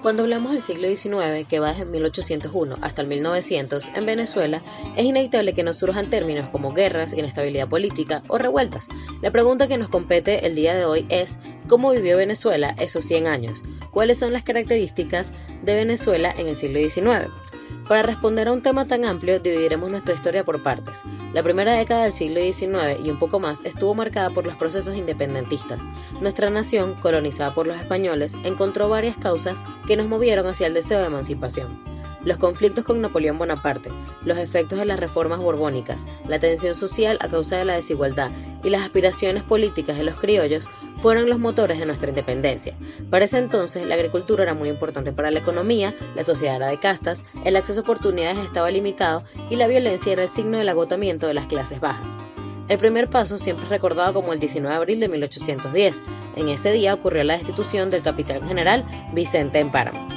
Cuando hablamos del siglo XIX, que va desde 1801 hasta el 1900 en Venezuela, es inevitable que nos surjan términos como guerras, inestabilidad política o revueltas. La pregunta que nos compete el día de hoy es, ¿cómo vivió Venezuela esos 100 años? ¿Cuáles son las características de Venezuela en el siglo XIX? Para responder a un tema tan amplio, dividiremos nuestra historia por partes. La primera década del siglo XIX y un poco más estuvo marcada por los procesos independentistas. Nuestra nación, colonizada por los españoles, encontró varias causas que nos movieron hacia el deseo de emancipación. Los conflictos con Napoleón Bonaparte, los efectos de las reformas borbónicas, la tensión social a causa de la desigualdad y las aspiraciones políticas de los criollos fueron los motores de nuestra independencia. Para ese entonces, la agricultura era muy importante para la economía, la sociedad era de castas, el acceso a oportunidades estaba limitado y la violencia era el signo del agotamiento de las clases bajas. El primer paso siempre es recordado como el 19 de abril de 1810. En ese día ocurrió la destitución del capitán general Vicente Páramo.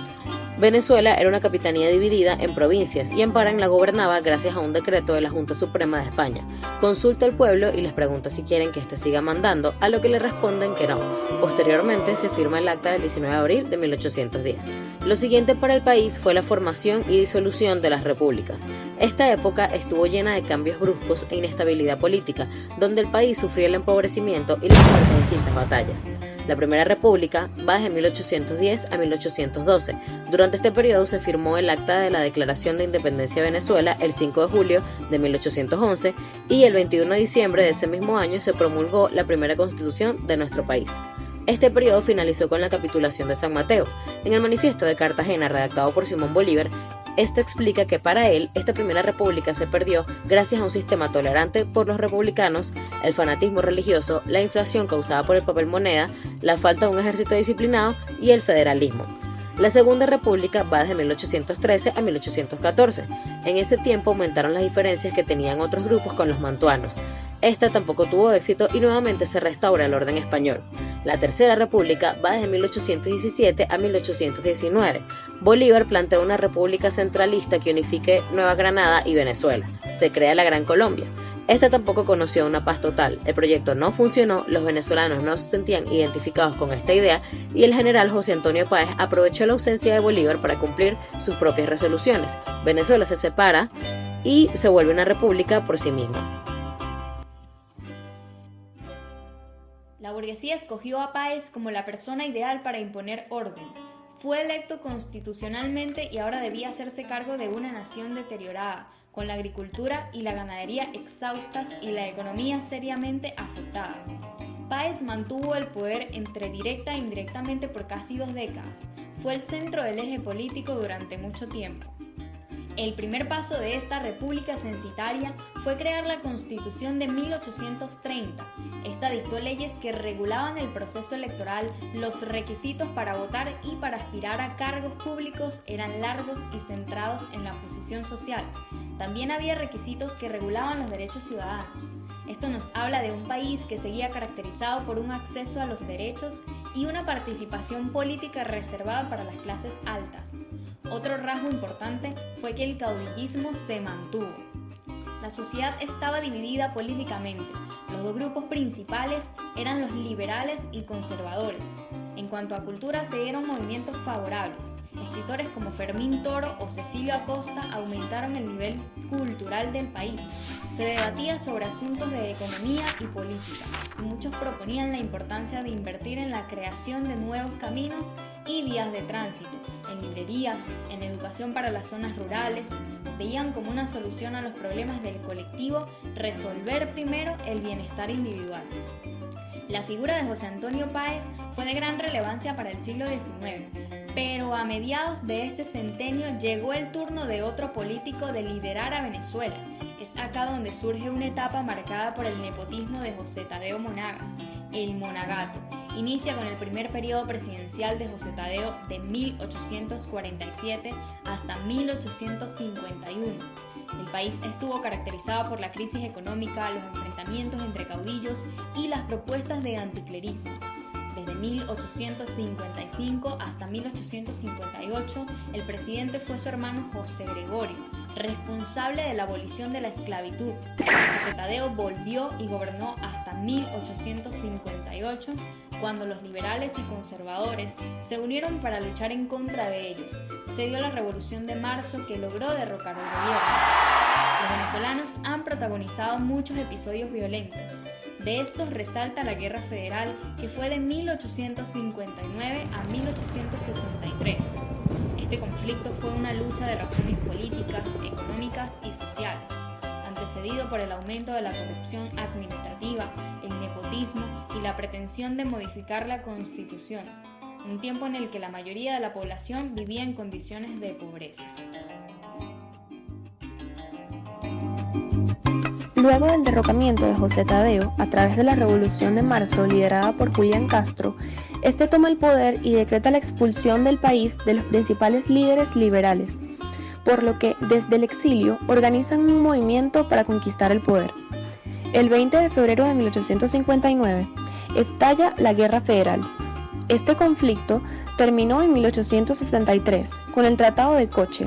Venezuela era una capitanía dividida en provincias y Páramo la gobernaba gracias a un decreto de la Junta Suprema de España. Consulta al pueblo y les pregunta si quieren que éste siga mandando, a lo que le responden que no. Posteriormente se firma el acta del 19 de abril de 1810. Lo siguiente para el país fue la formación y disolución de las repúblicas. Esta época estuvo llena de cambios bruscos e inestabilidad política, donde el país sufrió el empobrecimiento y las muertes de distintas batallas. La Primera República va desde 1810 a 1812. Durante este periodo se firmó el Acta de la Declaración de Independencia de Venezuela el 5 de julio de 1811 y el 21 de diciembre de ese mismo año se promulgó la primera Constitución de nuestro país. Este periodo finalizó con la capitulación de San Mateo. En el Manifiesto de Cartagena, redactado por Simón Bolívar, este explica que para él esta primera república se perdió gracias a un sistema tolerante por los republicanos, el fanatismo religioso, la inflación causada por el papel moneda, la falta de un ejército disciplinado y el federalismo. La Segunda República va desde 1813 a 1814. En ese tiempo aumentaron las diferencias que tenían otros grupos con los mantuanos. Esta tampoco tuvo éxito y nuevamente se restaura el orden español. La Tercera República va desde 1817 a 1819. Bolívar plantea una república centralista que unifique Nueva Granada y Venezuela. Se crea la Gran Colombia. Esta tampoco conoció una paz total, el proyecto no funcionó, los venezolanos no se sentían identificados con esta idea y el general José Antonio Páez aprovechó la ausencia de Bolívar para cumplir sus propias resoluciones. Venezuela se separa y se vuelve una república por sí misma. La burguesía escogió a Páez como la persona ideal para imponer orden. Fue electo constitucionalmente y ahora debía hacerse cargo de una nación deteriorada, con la agricultura y la ganadería exhaustas y la economía seriamente afectada. Páez mantuvo el poder entre directa e indirectamente por casi 2 décadas. Fue el centro del eje político durante mucho tiempo. El primer paso de esta república censitaria fue crear la Constitución de 1830. Esta dictó leyes que regulaban el proceso electoral, los requisitos para votar y para aspirar a cargos públicos eran largos y centrados en la posición social. También había requisitos que regulaban los derechos ciudadanos. Esto nos habla de un país que seguía caracterizado por un acceso a los derechos y una participación política reservada para las clases altas. Otro rasgo importante fue que el caudillismo se mantuvo. La sociedad estaba dividida políticamente. Los dos grupos principales eran los liberales y conservadores. En cuanto a cultura, se dieron movimientos favorables. Escritores como Fermín Toro o Cecilio Acosta aumentaron el nivel cultural del país. Se debatía sobre asuntos de economía y política, y muchos proponían la importancia de invertir en la creación de nuevos caminos y vías de tránsito, en librerías, en educación para las zonas rurales. Veían como una solución a los problemas del colectivo resolver primero el bienestar individual. La figura de José Antonio Páez fue de gran relevancia para el siglo XIX, pero a mediados de este centenio llegó el turno de otro político de liderar a Venezuela. Es acá donde surge una etapa marcada por el nepotismo de José Tadeo Monagas, el Monagato. Inicia con el primer periodo presidencial de José Tadeo de 1847 hasta 1851. El país estuvo caracterizado por la crisis económica, los enfrentamientos entre caudillos y las propuestas de anticlerismo. Desde 1855 hasta 1858, el presidente fue su hermano José Gregorio, responsable de la abolición de la esclavitud. José Tadeo volvió y gobernó hasta 1858, cuando los liberales y conservadores se unieron para luchar en contra de ellos. Se dio la Revolución de Marzo, que logró derrocar al gobierno. Los venezolanos han protagonizado muchos episodios violentos. De estos resalta la Guerra Federal, que fue de 1859 a 1863. Este conflicto fue una lucha de razones políticas, económicas y sociales, antecedido por el aumento de la corrupción administrativa, el nepotismo y la pretensión de modificar la Constitución, un tiempo en el que la mayoría de la población vivía en condiciones de pobreza. Luego del derrocamiento de José Tadeo, a través de la Revolución de Marzo liderada por Julián Castro, este toma el poder y decreta la expulsión del país de los principales líderes liberales, por lo que desde el exilio organizan un movimiento para conquistar el poder. El 20 de febrero de 1859 estalla la Guerra Federal. Este conflicto terminó en 1863 con el Tratado de Coche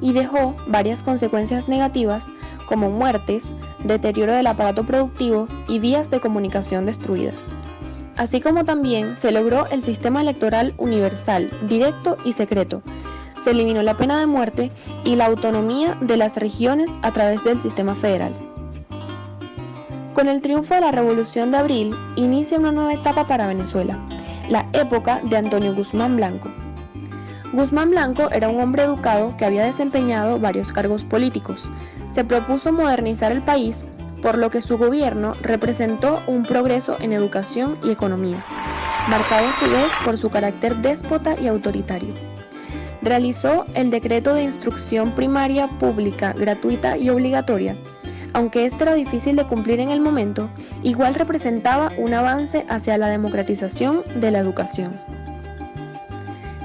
y dejó varias consecuencias negativas como muertes, deterioro del aparato productivo y vías de comunicación destruidas. Así como también se logró el sistema electoral universal, directo y secreto. Se eliminó la pena de muerte y la autonomía de las regiones a través del sistema federal. Con el triunfo de la Revolución de Abril, inicia una nueva etapa para Venezuela, la época de Antonio Guzmán Blanco. Guzmán Blanco era un hombre educado que había desempeñado varios cargos políticos. Se propuso modernizar el país, por lo que su gobierno representó un progreso en educación y economía, marcado a su vez por su carácter déspota y autoritario. Realizó el decreto de instrucción primaria pública, gratuita y obligatoria. Aunque este era difícil de cumplir en el momento, igual representaba un avance hacia la democratización de la educación.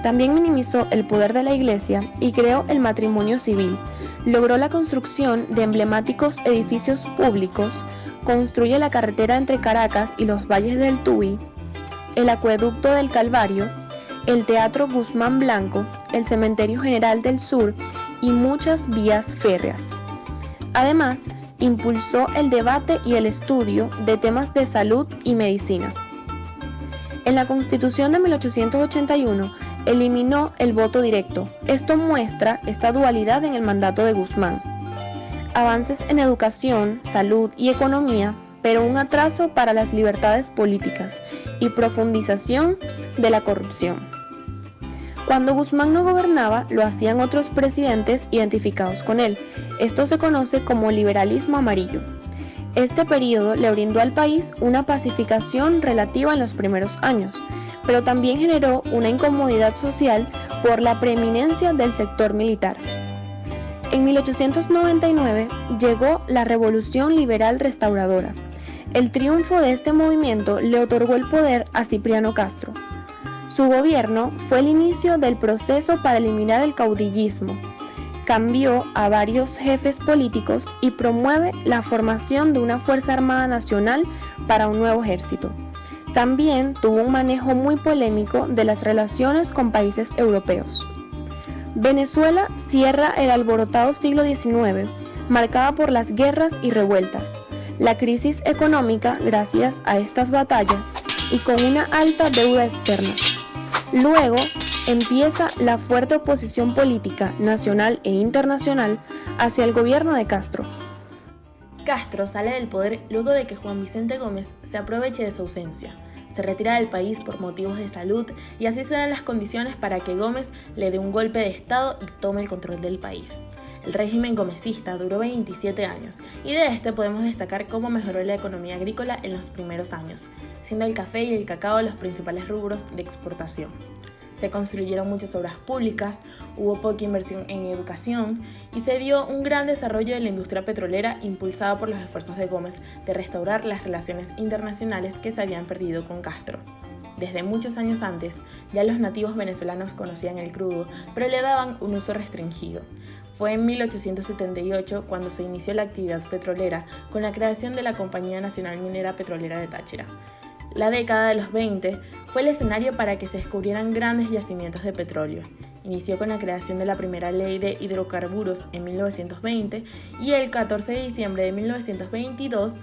También minimizó el poder de la Iglesia y creó el matrimonio civil. Logró la construcción de emblemáticos edificios públicos, construye la carretera entre Caracas y los valles del Tuy, el acueducto del Calvario, el Teatro Guzmán Blanco, el Cementerio General del Sur y muchas vías férreas. Además, impulsó el debate y el estudio de temas de salud y medicina. En la Constitución de 1881, eliminó el voto directo. Esto muestra esta dualidad en el mandato de Guzmán. Avances en educación, salud y economía, pero un atraso para las libertades políticas y profundización de la corrupción. Cuando Guzmán no gobernaba, lo hacían otros presidentes identificados con él. Esto se conoce como liberalismo amarillo. Este periodo le brindó al país una pacificación relativa en los primeros años, pero también generó una incomodidad social por la preeminencia del sector militar. En 1899 llegó la Revolución Liberal Restauradora. El triunfo de este movimiento le otorgó el poder a Cipriano Castro. Su gobierno fue el inicio del proceso para eliminar el caudillismo. Cambió a varios jefes políticos y promueve la formación de una Fuerza Armada Nacional para un nuevo ejército. También tuvo un manejo muy polémico de las relaciones con países europeos. Venezuela cierra el alborotado siglo XIX, marcada por las guerras y revueltas, la crisis económica gracias a estas batallas y con una alta deuda externa. Luego empieza la fuerte oposición política nacional e internacional hacia el gobierno de Castro. Castro sale del poder luego de que Juan Vicente Gómez se aproveche de su ausencia. Se retira del país por motivos de salud y así se dan las condiciones para que Gómez le dé un golpe de estado y tome el control del país. El régimen gomecista duró 27 años y de este podemos destacar cómo mejoró la economía agrícola en los primeros años, siendo el café y el cacao los principales rubros de exportación. Se construyeron muchas obras públicas, hubo poca inversión en educación y se dio un gran desarrollo de la industria petrolera impulsada por los esfuerzos de Gómez de restaurar las relaciones internacionales que se habían perdido con Castro. Desde muchos años antes, ya los nativos venezolanos conocían el crudo, pero le daban un uso restringido. Fue en 1878 cuando se inició la actividad petrolera con la creación de la Compañía Nacional Minera Petrolera de Táchira. La década de los 20 fue el escenario para que se descubrieran grandes yacimientos de petróleo. Inició con la creación de la primera ley de hidrocarburos en 1920 y el 14 de diciembre de 1922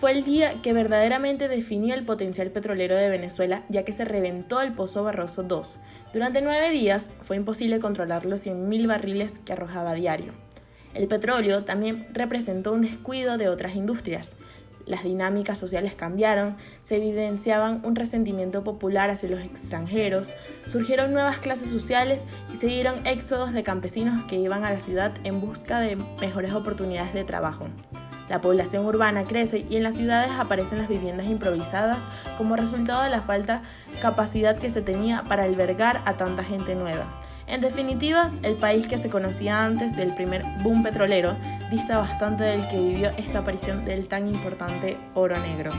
fue el día que verdaderamente definió el potencial petrolero de Venezuela, ya que se reventó el Pozo Barroso II. Durante 9 días fue imposible controlar los 100.000 barriles que arrojaba a diario. El petróleo también representó un descuido de otras industrias. Las dinámicas sociales cambiaron, se evidenciaban un resentimiento popular hacia los extranjeros, surgieron nuevas clases sociales y se dieron éxodos de campesinos que iban a la ciudad en busca de mejores oportunidades de trabajo. La población urbana crece y en las ciudades aparecen las viviendas improvisadas como resultado de la falta capacidad que se tenía para albergar a tanta gente nueva. En definitiva, el país que se conocía antes del primer boom petrolero dista bastante del que vivió esta aparición del tan importante oro negro.